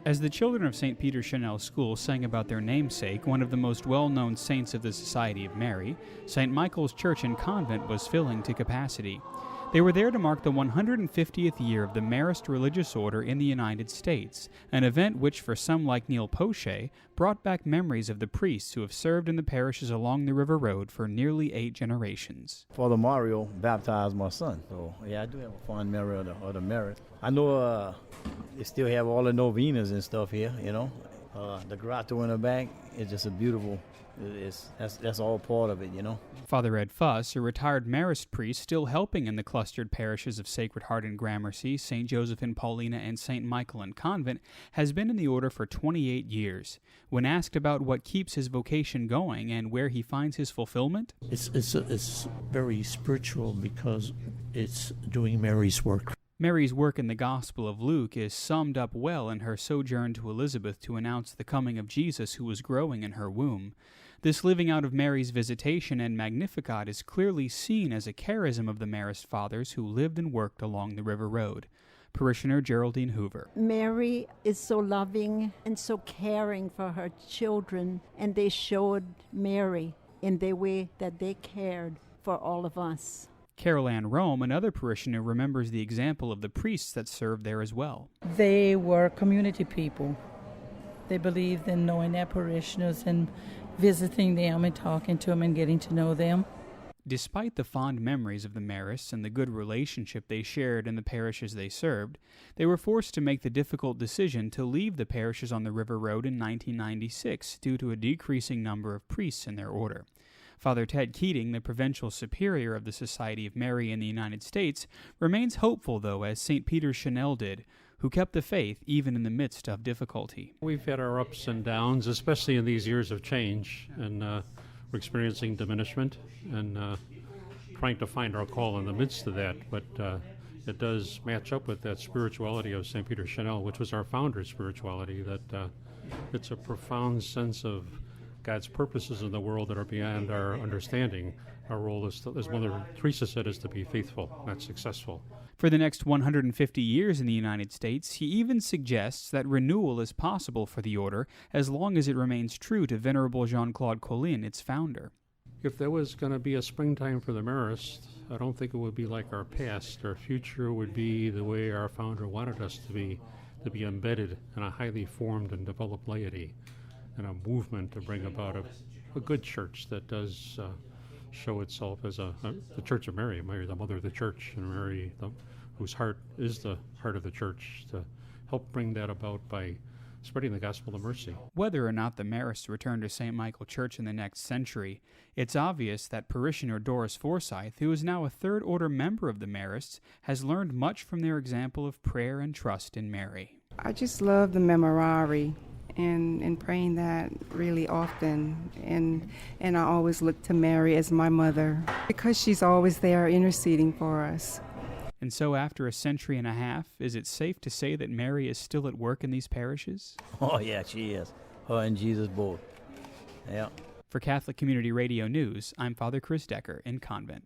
As the children of St. Peter Chanel School sang about their namesake, one of the most well-known saints of the Society of Mary, St. Michael's Church and Convent was filling to capacity. They were there to mark the 150th year of the Marist religious order in the United States, an event which, for some like Neil Poche, brought back memories of the priests who have served in the parishes along the River Road for nearly 8 generations. Father Mario baptized my son, so yeah, I do have a fond memory of the Marist. I know they still have all the novenas and stuff here, you know. The grotto in the back is just a beautiful. That's all part of it, you know. Father Ed Fuss, a retired Marist priest still helping in the clustered parishes of Sacred Heart and Gramercy, St. Joseph and Paulina, and St. Michael and Convent, has been in the order for 28 years. When asked about what keeps his vocation going and where he finds his fulfillment, it's very spiritual because it's doing Mary's work. Mary's work in the Gospel of Luke is summed up well in her sojourn to Elizabeth to announce the coming of Jesus who was growing in her womb. This living out of Mary's visitation and Magnificat is clearly seen as a charism of the Marist fathers who lived and worked along the River Road. Parishioner Geraldine Hoover. Mary is so loving and so caring for her children, and they showed Mary in the way that they cared for all of us. Carol Ann Rome, another parishioner, remembers the example of the priests that served there as well. They were community people. They believed in knowing their parishioners and visiting them and talking to them and getting to know them. Despite the fond memories of the Marists and the good relationship they shared in the parishes they served, they were forced to make the difficult decision to leave the parishes on the River Road in 1996 due to a decreasing number of priests in their order. Father Ted Keating, the provincial superior of the Society of Mary in the United States, remains hopeful, though, as St. Peter Chanel did, who kept the faith even in the midst of difficulty. We've had our ups and downs, especially in these years of change, and we're experiencing diminishment and trying to find our call in the midst of that, but it does match up with that spirituality of St. Peter Chanel, which was our founder's spirituality, that it's a profound sense of God's purposes in the world that are beyond our understanding. Our role is, as Mother Teresa said, is to be faithful, not successful. For the next 150 years in the United States, he even suggests that renewal is possible for the order as long as it remains true to Venerable Jean-Claude Collin, its founder. If there was going to be a springtime for the Marist, I don't think it would be like our past. Our future would be the way our founder wanted us to be embedded in a highly formed and developed laity, and a movement to bring about a good church that does show itself as the Church of Mary, Mary the Mother of the Church, and Mary whose heart is the heart of the Church, to help bring that about by spreading the gospel of mercy. Whether or not the Marists return to St. Michael Church in the next century, it's obvious that parishioner Doris Forsyth, who is now a third-order member of the Marists, has learned much from their example of prayer and trust in Mary. I just love the Memorare and praying that really often, and I always look to Mary as my mother because she's always there interceding for us. And so after a century and a half, is it safe to say that Mary is still at work in these parishes? Oh yeah, she is. Her and Jesus both. Yeah. For Catholic Community Radio News, I'm Father Chris Decker in Convent.